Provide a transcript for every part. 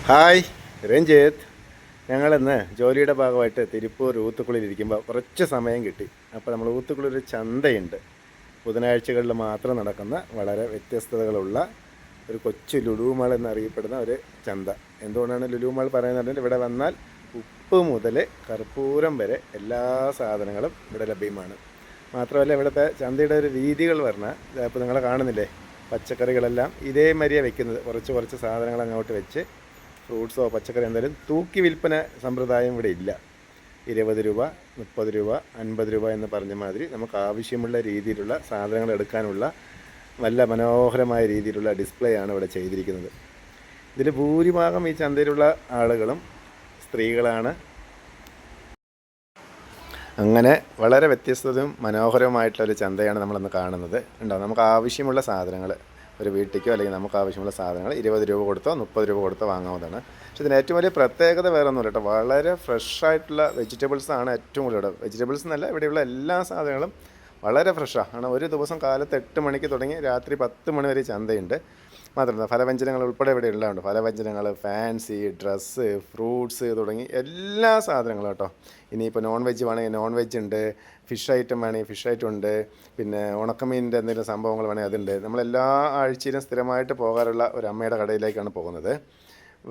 Hi Ranjith. ഞങ്ങളിന്ന് ജോലിയുടെ ഭാഗമായിട്ട് തിരുപ്പൂർ ഊത്തുക്കുളിലിരിക്കുമ്പോൾ കുറച്ച് സമയം കിട്ടി. അപ്പോൾ നമ്മൾ ഊത്തുക്കുളിൽ ചന്തയുണ്ട്. ബുധനാഴ്ചകളിൽ മാത്രം നടക്കുന്ന വളരെ വ്യത്യസ്തതകളുള്ള ഒരു കൊച്ചു ലുലു മാൾ എന്നറിയപ്പെടുന്ന ഒരു ചന്ത. എന്തുകൊണ്ടാണ് ലുലു മാൾ പറയുന്നത്? ഇവിടെ വന്നാൽ ഉപ്പ് മുതൽ കർപ്പൂരം വരെ എല്ലാ സാധനങ്ങളും ഇവിടെ ലഭ്യമാണ്. മാത്രമല്ല ഇവിടുത്തെ ചന്തയുടെ ഒരു രീതികൾ പറഞ്ഞാൽ ഇപ്പോൾ നിങ്ങൾ കാണുന്നില്ലേ, പച്ചക്കറികളെല്ലാം ഇതേ മരിയാണ് വെക്കുന്നത്. കുറച്ച് സാധനങ്ങൾ അങ്ങോട്ട് വെച്ച് ഫ്രൂട്ട്സോ പച്ചക്കറി എന്തായാലും തൂക്കി വിൽപ്പന സമ്പ്രദായം ഇവിടെ ഇല്ല. 20 രൂപ, 30 രൂപ, 50 രൂപ എന്ന് പറഞ്ഞ മാതിരി നമുക്ക് ആവശ്യമുള്ള രീതിയിലുള്ള സാധനങ്ങൾ എടുക്കാനുള്ള നല്ല മനോഹരമായ രീതിയിലുള്ള ഡിസ്പ്ലേ ആണ് ഇവിടെ ചെയ്തിരിക്കുന്നത്. ഇതിൽ ഭൂരിഭാഗം ഈ ചന്തയിലുള്ള ആളുകളും സ്ത്രീകളാണ്. അങ്ങനെ വളരെ വ്യത്യസ്തവും മനോഹരവുമായിട്ടുള്ളൊരു ചന്തയാണ് നമ്മളിന്ന് കാണുന്നത്. ഉണ്ടോ, നമുക്ക് ആവശ്യമുള്ള സാധനങ്ങൾ ഒരു വീട്ടിലേക്കോ അല്ലെങ്കിൽ നമുക്ക് ആവശ്യമുള്ള സാധനങ്ങൾ 20 രൂപ കൊടുത്തോ 30 രൂപ കൊടുത്തോ വാങ്ങാവുന്നതാണ്. പക്ഷേ ഇതിന് ഏറ്റവും വലിയ പ്രത്യേകത വേറെ ഒന്നുമില്ല കേട്ടോ. വളരെ ഫ്രഷായിട്ടുള്ള വെജിറ്റബിൾസാണ് ഏറ്റവും കൂടുതൽ. വെജിറ്റബിൾസ് എന്നല്ല, ഇവിടെയുള്ള എല്ലാ സാധനങ്ങളും വളരെ ഫ്രഷാണ്. കാരണം ഒരു ദിവസം കാലത്ത് 8 മണിക്ക് തുടങ്ങി രാത്രി 10 മണി വരെ ചന്തയുണ്ട്. മാത്രമല്ല ഫലവ്യഞ്ജനങ്ങൾ ഉൾപ്പെടെ ഇവിടെ ഉള്ളതുണ്ട്. ഫലവ്യഞ്ജനങ്ങൾ, ഫാൻസി, ഡ്രസ്സ്, ഫ്രൂട്ട്സ് തുടങ്ങി എല്ലാ സാധനങ്ങളും കേട്ടോ. ഇനിയിപ്പോൾ നോൺ വെജ് വേണമെങ്കിൽ നോൺ വെജ് ഉണ്ട്, ഫിഷ് ഐറ്റം വേണമെങ്കിൽ ഫിഷ് ഐറ്റം ഉണ്ട്, പിന്നെ ഉണക്കമീനിൻ്റെ എന്തെങ്കിലും സംഭവങ്ങൾ വേണമെങ്കിൽ അതുണ്ട്. നമ്മളെല്ലാ ആഴ്ചയിലും സ്ഥിരമായിട്ട് പോകാറുള്ള ഒരു അമ്മയുടെ കടയിലേക്കാണ് പോകുന്നത്.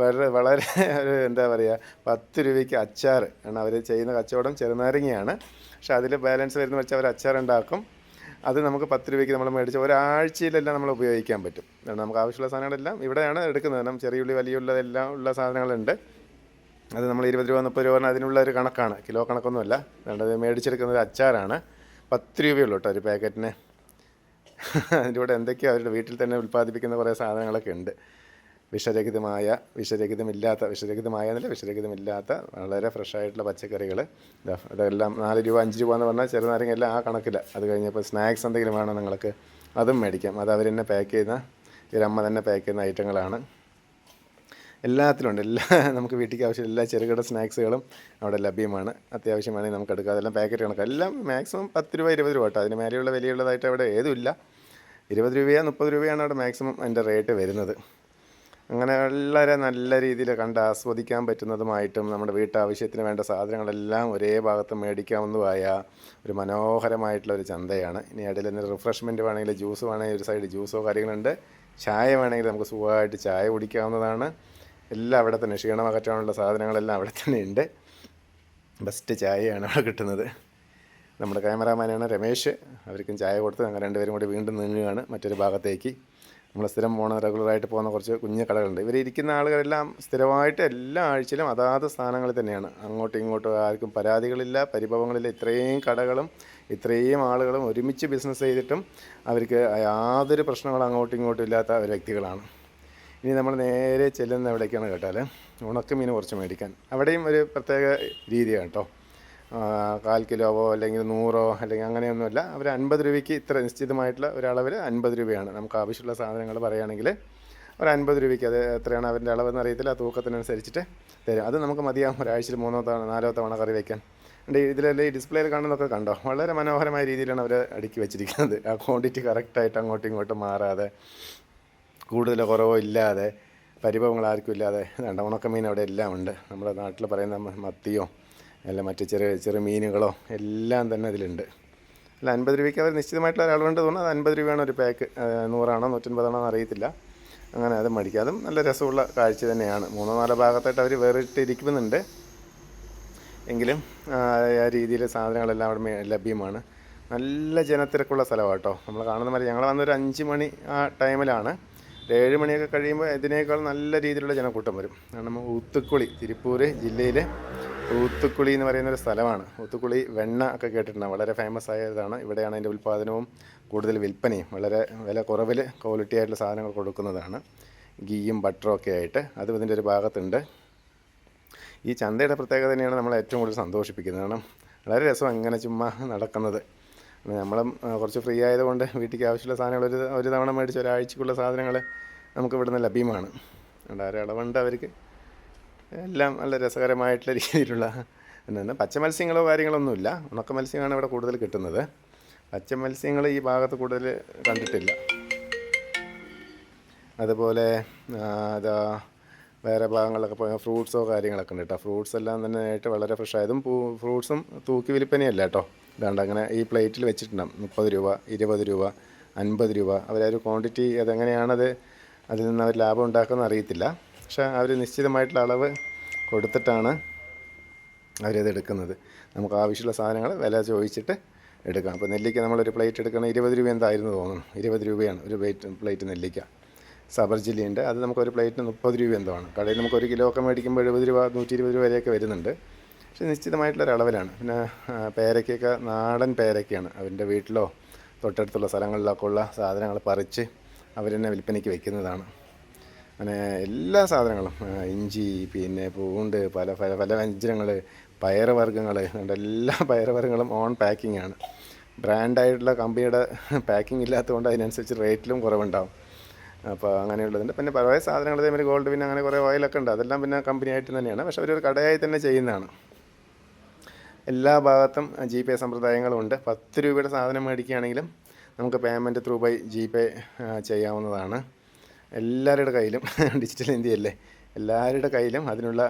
വളരെ വളരെ എന്താ പറയുക, 10 രൂപയ്ക്ക് അച്ചാർ ആണ് അവർ ചെയ്യുന്ന കച്ചവടം. ചെറുനാരങ്ങയാണ്, പക്ഷെ അതിൽ ബാലൻസ് വരുന്ന വെച്ചാൽ അവർ അച്ചാർ ഉണ്ടാക്കും. അത് നമുക്ക് 10 രൂപയ്ക്ക് നമ്മൾ മേടിച്ച് ഒരാഴ്ചയിലെല്ലാം നമ്മൾ ഉപയോഗിക്കാൻ പറ്റും. നമുക്ക് ആവശ്യമുള്ള സാധനങ്ങളെല്ലാം ഇവിടെയാണ് എടുക്കുന്നത്. കാരണം ചെറിയ ഉള്ളി വലിയ ഉള്ളി എല്ലാം ഉള്ള സാധനങ്ങളുണ്ട്. അത് നമ്മൾ 20 രൂപ 30 രൂപ പറഞ്ഞാൽ അതിനുള്ള ഒരു കണക്കാണ്, കിലോ കണക്കൊന്നുമല്ല. വേണ്ടത് മേടിച്ചെടുക്കുന്നത് അച്ചാറാണ്. 10 രൂപയുള്ളൂ കേട്ടോ ഒരു പാക്കറ്റിന്. അതിൻ്റെ കൂടെ എന്തൊക്കെയോ അവരുടെ വീട്ടിൽ തന്നെ ഉൽപ്പാദിപ്പിക്കുന്ന കുറേ സാധനങ്ങളൊക്കെ ഉണ്ട്. വിഷരഹിതമില്ലാത്ത വളരെ ഫ്രഷായിട്ടുള്ള പച്ചക്കറികൾ. അതെല്ലാം 4 രൂപ 5 രൂപ എന്ന് പറഞ്ഞാൽ ചെറുനാരങ്ങ എല്ലാം ആ കണക്കില്ല. അത് കഴിഞ്ഞപ്പോൾ സ്നാക്സ് എന്തെങ്കിലും വേണോ നിങ്ങൾക്ക്, അതും മേടിക്കാം. അത് അവർ തന്നെ പാക്ക് ചെയ്യുന്ന, ഇവരമ്മ തന്നെ പാക്ക് ചെയ്യുന്ന ഐറ്റങ്ങളാണ്. എല്ലാത്തിലും ഉണ്ട്. നമുക്ക് വീട്ടിലേക്ക് ആവശ്യമുള്ള എല്ലാ ചെറുകിട സ്നാക്സുകളും അവിടെ ലഭ്യമാണ്. അത്യാവശ്യമാണെങ്കിൽ നമുക്ക് എടുക്കാം. അതെല്ലാം പാക്കറ്റ് കണക്ക്. എല്ലാം മാക്സിമം 10 രൂപ 20 രൂപ കേട്ടോ. അതിന് മേലെയുള്ള വിലയുള്ളതായിട്ട് അവിടെ ഏതുമില്ല. 20 രൂപയോ 30 രൂപയാണ് അവിടെ മാക്സിമം അതിൻ്റെ റേറ്റ് വരുന്നത്. അങ്ങനെ വളരെ നല്ല രീതിയിൽ കണ്ട് ആസ്വദിക്കാൻ പറ്റുന്നതുമായിട്ടും നമ്മുടെ വീട്ടാവശ്യത്തിന് വേണ്ട സാധനങ്ങളെല്ലാം ഒരേ ഭാഗത്ത് മേടിക്കാവുന്നതുമായ ഒരു മനോഹരമായിട്ടുള്ള ഒരു ചന്തയാണ്. ഇനി ഇടയിൽ നിന്ന് റിഫ്രഷ്മെൻറ്റ് വേണമെങ്കിൽ, ജ്യൂസ് വേണമെങ്കിൽ ഒരു സൈഡ് ജ്യൂസോ കാര്യങ്ങളുണ്ട്. ചായ വേണമെങ്കിൽ നമുക്ക് സുഖമായിട്ട് ചായ കുടിക്കാവുന്നതാണ്. എല്ലാം അവിടെ തന്നെ, ക്ഷീണം അകറ്റാനുള്ള സാധനങ്ങളെല്ലാം അവിടെ തന്നെ ഉണ്ട്. ബെസ്റ്റ് ചായയാണ് അവിടെ കിട്ടുന്നത്. നമ്മുടെ ക്യാമറാമാനാണ് രമേശ്. അവർക്കും ചായ കൊടുത്ത് ഞങ്ങൾ രണ്ടുപേരും കൂടി വീണ്ടും നീങ്ങുകയാണ് മറ്റൊരു ഭാഗത്തേക്ക്. നമ്മൾ സ്ഥിരം റെഗുലറായിട്ട് പോകുന്ന കുറച്ച് കുഞ്ഞു കടകളുണ്ട്. ഇവർ ഇരിക്കുന്ന ആളുകളെല്ലാം സ്ഥിരമായിട്ട് എല്ലാ ആഴ്ചയിലും അതാത് സ്ഥാനങ്ങളിൽ തന്നെയാണ്. അങ്ങോട്ടും ഇങ്ങോട്ടും ആർക്കും പരാതികളില്ല, പരിഭവങ്ങളില്ല. ഇത്രയും കടകളും ഇത്രയും ആളുകളും ഒരുമിച്ച് ബിസിനസ് ചെയ്തിട്ടും അവർക്ക് യാതൊരു പ്രശ്നങ്ങളും അങ്ങോട്ടും ഇങ്ങോട്ടും ഇല്ലാത്ത ഒരു വ്യക്തികളാണ്. ഇനി നമ്മൾ നേരെ ചെല്ലുന്ന എവിടേക്കാണ് കേട്ടാൽ ഉണക്കമീൻ കുറച്ച് മേടിക്കാൻ. അവിടെയും ഒരു പ്രത്യേക രീതിയാണ് കേട്ടോ. 1/4 കിലോവോ അല്ലെങ്കിൽ 100 അല്ലെങ്കിൽ അങ്ങനെയൊന്നുമല്ല. അവർ 50 രൂപയ്ക്ക് ഇത്ര നിശ്ചിതമായിട്ടുള്ള ഒരളവിൽ 50 രൂപയാണ്. നമുക്ക് ആവശ്യമുള്ള സാധനങ്ങൾ പറയുകയാണെങ്കിൽ ഒരു 50 രൂപയ്ക്ക്, അത് എത്രയാണ് അവരുടെ അളവെന്ന് അറിയത്തില്ല, ആ തൂക്കത്തിനനുസരിച്ചിട്ട് തരും. അത് നമുക്ക് മതിയാകും ഒരാഴ്ചയിൽ 3 തവണ 4 തവണ കറി വയ്ക്കാൻ. ഇതിലെല്ലാം ഈ ഡിസ്പ്ലേയിൽ കാണുന്നതൊക്കെ കണ്ടോ, വളരെ മനോഹരമായ രീതിയിലാണ് അവർ അടുക്കി വെച്ചിരിക്കുന്നത്. ആ ക്വാണ്ടിറ്റി കറക്റ്റായിട്ട് അങ്ങോട്ടും ഇങ്ങോട്ടും മാറാതെ, കൂടുതലോ കുറവോ ഇല്ലാതെ, പരിഭവങ്ങൾ ആർക്കും ഇല്ലാതെ. ഉണക്കമീൻ അവിടെ എല്ലാം ഉണ്ട്. നമ്മുടെ നാട്ടിൽ പറയുന്ന മത്തിയോ അല്ല മറ്റ് ചെറിയ മീനുകളോ എല്ലാം തന്നെ ഇതിലുണ്ട്. അല്ല 50 രൂപയ്ക്ക് അവർ നിശ്ചിതമായിട്ടുള്ള ഒരാളുണ്ട് തോന്നുന്നു. അത് 50 രൂപയാണ് ഒരു പാക്ക്. 100 150 ആണോ അറിയത്തില്ല. അങ്ങനെ അത് മേടിക്കുക. അതും നല്ല രസമുള്ള കാഴ്ച തന്നെയാണ്. 3-4 ഭാഗത്തായിട്ട് അവർ വേറിട്ട് ഇരിക്കുന്നുണ്ട്. എങ്കിലും ആ രീതിയിൽ സാധനങ്ങളെല്ലാം അവിടെ ലഭ്യമാണ്. നല്ല ജനത്തിരക്കുള്ള സ്ഥലമാണ് കേട്ടോ. നമ്മൾ കാണുന്ന മാതിരി ഞങ്ങൾ വന്നൊരു 5 മണി ആ ടൈമിലാണ്. 7 മണിയൊക്കെ കഴിയുമ്പോൾ ഇതിനേക്കാൾ നല്ല രീതിയിലുള്ള ജനക്കൂട്ടം വരും. കാരണം ഊത്തുക്കുളി, തിരുപ്പൂർ ജില്ലയിലെ ഊത്തുക്കുളി എന്ന് പറയുന്നൊരു സ്ഥലമാണ്. ഊത്തുക്കുളി വെണ്ണ ഒക്കെ കേട്ടിട്ടുണ്ട്, വളരെ ഫേമസ് ആയതാണ്. ഇവിടെയാണ് അതിൻ്റെ ഉൽപ്പാദനവും കൂടുതൽ വിൽപ്പനയും. വളരെ വില കുറവിൽ ക്വാളിറ്റി ആയിട്ടുള്ള സാധനങ്ങൾ കൊടുക്കുന്നതാണ്. ഗീയും ബട്ടറും ഒക്കെ ആയിട്ട് അതും ഇതിൻ്റെ ഒരു ഭാഗത്തുണ്ട്. ഈ ചന്തയുടെ പ്രത്യേകത തന്നെയാണ് നമ്മളെ ഏറ്റവും കൂടുതൽ സന്തോഷിപ്പിക്കുന്നത്. കാരണം വളരെ രസം ഇങ്ങനെ ചുമ്മാ നടക്കുന്നത്. നമ്മളും കുറച്ച് ഫ്രീ ആയതുകൊണ്ട് വീട്ടിലേക്ക് ആവശ്യമുള്ള സാധനങ്ങൾ ഒരു തവണ മേടിച്ച് ഒരാഴ്ചക്കുള്ള സാധനങ്ങൾ നമുക്ക് ഇവിടുന്ന് ലഭ്യമാണ്. ഒരളവുണ്ട് അവർക്ക്. എല്ലാം നല്ല രസകരമായിട്ടുള്ള രീതിയിലുള്ള എന്നാണ്. പച്ച മത്സ്യങ്ങളോ കാര്യങ്ങളൊന്നുമില്ല. ഉണക്ക മത്സ്യമാണ് ഇവിടെ കൂടുതൽ കിട്ടുന്നത്. പച്ച മത്സ്യങ്ങൾ ഈ ഭാഗത്ത് കൂടുതൽ കണ്ടിട്ടില്ല. അതുപോലെ അതാ വേറെ ഭാഗങ്ങളിലൊക്കെ പോയാൽ ഫ്രൂട്ട്സോ കാര്യങ്ങളൊക്കെ ഉണ്ട് കേട്ടോ. ഫ്രൂട്ട്സ് എല്ലാം തന്നെ ആയിട്ട് വളരെ ഫ്രഷ് ആയതും ഫ്രൂട്ട്സും തൂക്കി വിൽപ്പനയല്ല കേട്ടോ. ഇതാണ്ട് അങ്ങനെ ഈ പ്ലേറ്റിൽ വെച്ചിട്ടുണ്ടാകും 30 രൂപ, 20 രൂപ, 50 രൂപ. അവരൊരു ക്വാണ്ടിറ്റി അതെങ്ങനെയാണത് അതിൽ നിന്ന് അവർ ലാഭം ഉണ്ടാക്കുമെന്ന് അറിയത്തില്ല. പക്ഷേ അവർ നിശ്ചിതമായിട്ടുള്ള അളവ് കൊടുത്തിട്ടാണ് അവരത് എടുക്കുന്നത്. നമുക്ക് ആവശ്യമുള്ള സാധനങ്ങൾ വില ചോദിച്ചിട്ട് എടുക്കാം. അപ്പോൾ നെല്ലിക്ക നമ്മളൊരു പ്ലേറ്റ് എടുക്കണം 20 രൂപ എന്തായിരുന്നു തോന്നുന്നു, 20 രൂപയാണ് ഒരു പ്ലേറ്റ് നെല്ലിക്ക. സബർ ജില്ലിയുണ്ട്, അത് നമുക്കൊരു പ്ലേറ്റിന് 30 രൂപ എന്തോ ആണ്. കടയിൽ നമുക്ക് 1 കിലോ ഒക്കെ മേടിക്കുമ്പോൾ 70 രൂപ 120 രൂപ വരെയൊക്കെ വരുന്നുണ്ട്. പക്ഷേ നിശ്ചിതമായിട്ടുള്ളൊരു അളവിലാണ്. പിന്നെ പേരയ്ക്കൊക്കെ നാടൻ പേരയ്ക്കാണ്. അവരുടെ വീട്ടിലോ തൊട്ടടുത്തുള്ള സ്ഥലങ്ങളിലൊക്കെ ഉള്ള സാധനങ്ങൾ പറിച്ച് അവർ തന്നെ വിൽപ്പനയ്ക്ക് വെക്കുന്നതാണ്. അങ്ങനെ എല്ലാ സാധനങ്ങളും ഇഞ്ചി, പിന്നെ പൂണ്ട്, പല പല പല വ്യഞ്ജനങ്ങൾ, പയറുവർഗ്ഗങ്ങൾ, എല്ലാ പയറുവർഗ്ഗങ്ങളും ഓൺ പാക്കിംഗ് ആണ്. ബ്രാൻഡായിട്ടുള്ള കമ്പനിയുടെ പാക്കിംഗ് ഇല്ലാത്തതുകൊണ്ട് അതിനനുസരിച്ച് റേറ്റിലും കുറവുണ്ടാവും. അപ്പോൾ അങ്ങനെയുള്ളതുണ്ട്. പിന്നെ പല സാധനങ്ങൾ ഇതേമാതിരി ഗോൾഡ് പിന്നെ അങ്ങനെ കുറേ ഓയിലൊക്കെ ഉണ്ട്. അതെല്ലാം പിന്നെ കമ്പനിയായിട്ട് തന്നെയാണ്. പക്ഷേ അവരൊരു കടയായി തന്നെ ചെയ്യുന്നതാണ്. എല്ലാ ഭാഗത്തും GPay സമ്പ്രദായങ്ങളുമുണ്ട്. 10 രൂപയുടെ സാധനം മേടിക്കുകയാണെങ്കിലും നമുക്ക് പേയ്മെൻറ്റ് ത്രൂ ബൈ GPay ചെയ്യാവുന്നതാണ്. എല്ലാവരുടെ കയ്യിലും ഡിജിറ്റൽ ഇന്ത്യയല്ലേ, എല്ലാവരുടെ കയ്യിലും അതിനുള്ള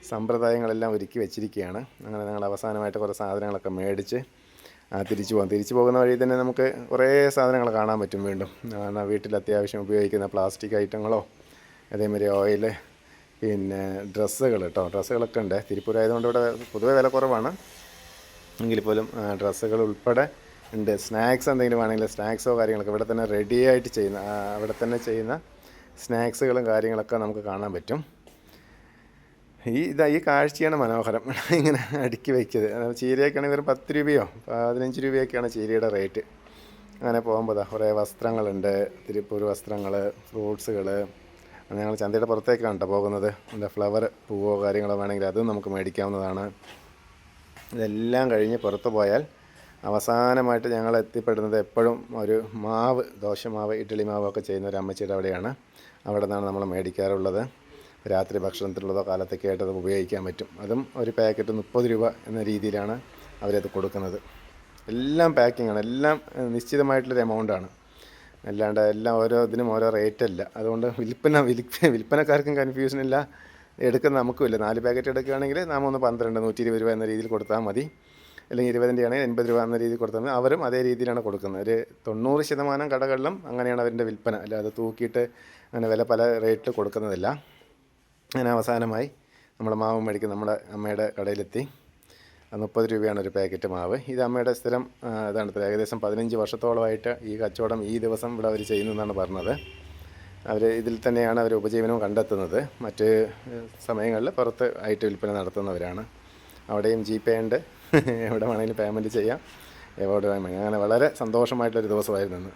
സമ്പ്രദായങ്ങളെല്ലാം ഒരുക്കി വെച്ചിരിക്കുകയാണ്. അങ്ങനെ ഞങ്ങൾ അവസാനമായിട്ട് കുറേ സാധനങ്ങളൊക്കെ മേടിച്ച് തിരിച്ചു പോകുന്ന വഴി തന്നെ നമുക്ക് കുറേ സാധനങ്ങൾ കാണാൻ പറ്റും. വീണ്ടും വീട്ടിൽ അത്യാവശ്യം ഉപയോഗിക്കുന്ന പ്ലാസ്റ്റിക് ഐറ്റങ്ങളോ അതേമാതിരി ഓയിൽ, പിന്നെ ഡ്രസ്സുകൾ കേട്ടോ. ഡ്രസ്സുകളൊക്കെ ഉണ്ട്. തിരുപ്പൂരായതുകൊണ്ട് ഇവിടെ പൊതുവെ വില കുറവാണ്. എങ്കിൽ പോലും ഡ്രസ്സുകൾ ഉൾപ്പെടെ ഉണ്ട്. സ്നാക്സ് എന്തെങ്കിലും വേണമെങ്കിൽ സ്നാക്സോ കാര്യങ്ങളൊക്കെ ഇവിടെ തന്നെ റെഡി ആയിട്ട് ചെയ്യുന്ന, അവിടെ തന്നെ ചെയ്യുന്ന സ്നാക്സുകളും കാര്യങ്ങളൊക്കെ നമുക്ക് കാണാൻ പറ്റും. ഈ കാഴ്ചയാണ് മനോഹരം. ഇങ്ങനെ അടുക്കി വയ്ക്കത്. ചീരയൊക്കെയാണെങ്കിൽ വെറും 10 രൂപയോ 15 രൂപയൊക്കെയാണ് ചീരയുടെ റേറ്റ്. അങ്ങനെ പോകുമ്പോൾ കുറേ വസ്ത്രങ്ങളുണ്ട്, തിരുപ്പൂർ വസ്ത്രങ്ങൾ, ഫ്രൂട്ട്സുകൾ. ഞങ്ങൾ ചന്തയുടെ പുറത്തേക്കാണ് കേട്ടോ പോകുന്നത്. എന്താ ഫ്ലവർ പൂവോ കാര്യങ്ങളോ വേണമെങ്കിൽ അതും നമുക്ക് മേടിക്കാവുന്നതാണ്. ഇതെല്ലാം കഴിഞ്ഞ് പുറത്ത് പോയാൽ അവസാനമായിട്ട് ഞങ്ങൾ എത്തിപ്പെടുന്നത് എപ്പോഴും ഒരു മാവ്, ദോശമാവ്, ഇഡ്ഡലി മാവൊക്കെ ചെയ്യുന്ന ഒരു അമ്മച്ചിയുടെ അവിടെയാണ്. അവിടെ നിന്നാണ് നമ്മൾ മേടിക്കാറുള്ളത്. രാത്രി ഭക്ഷണത്തിലുള്ളതോ കാലത്തൊക്കെ ആയിട്ട് അത് ഉപയോഗിക്കാൻ പറ്റും. അതും ഒരു പാക്കറ്റ് 30 രൂപ എന്ന രീതിയിലാണ് അവരത് കൊടുക്കുന്നത്. എല്ലാം പാക്കിങ്ങാണ്, എല്ലാം നിശ്ചിതമായിട്ടുള്ളൊരു എമൗണ്ടാണ്. അല്ലാണ്ട് എല്ലാം ഓരോ ഇതിനും ഓരോ റേറ്റല്ല. അതുകൊണ്ട് വിൽപ്പനക്കാർക്കും കൺഫ്യൂഷനില്ല, എടുക്കുന്ന നമുക്കുമില്ല. 4 പാക്കറ്റ് എടുക്കുകയാണെങ്കിൽ നാം ഒന്ന് 12, 120 രൂപ എന്ന രീതിയിൽ കൊടുത്താൽ മതി. അല്ലെങ്കിൽ 20 ആണെങ്കിൽ 80 രൂപ എന്ന രീതിയിൽ കൊടുത്താൽ മതി. അവരും അതേ രീതിയിലാണ് കൊടുക്കുന്നത്. ഒരു 90% കടകളിലും അങ്ങനെയാണ് അവരുടെ വിൽപ്പന. അല്ലാതെ തൂക്കിയിട്ട് അങ്ങനെ വില പല റേറ്റിൽ കൊടുക്കുന്നതില്ല. അങ്ങനെ അവസാനമായി നമ്മൾ മാവ് മേടിക്കും നമ്മുടെ അമ്മയുടെ കടയിലെത്തി. 30 രൂപയാണ് ഒരു പാക്കറ്റ് മാവ്. ഇത് അമ്മയുടെ സ്ഥിരം ഇതാണ്. ഏകദേശം 15 വർഷത്തോളമായിട്ട് ഈ കച്ചവടം ഈ ദിവസം ഇവിടെ അവർ ചെയ്യുന്നതെന്നാണ് പറഞ്ഞത്. അവർ ഇതിൽ തന്നെയാണ് അവർ ഉപജീവനവും കണ്ടെത്തുന്നത്. മറ്റ് സമയങ്ങളിൽ പുറത്ത് ആയിട്ട് വിൽപ്പന നടത്തുന്നവരാണ്. അവിടെയും GPay ഉണ്ട്, എവിടെ വേണമെങ്കിലും പേയ്മെൻറ്റ് ചെയ്യാം, എവിടെ വേണമെങ്കിൽ. അങ്ങനെ വളരെ സന്തോഷമായിട്ടൊരു ദിവസമായിരുന്നു ഇന്ന്.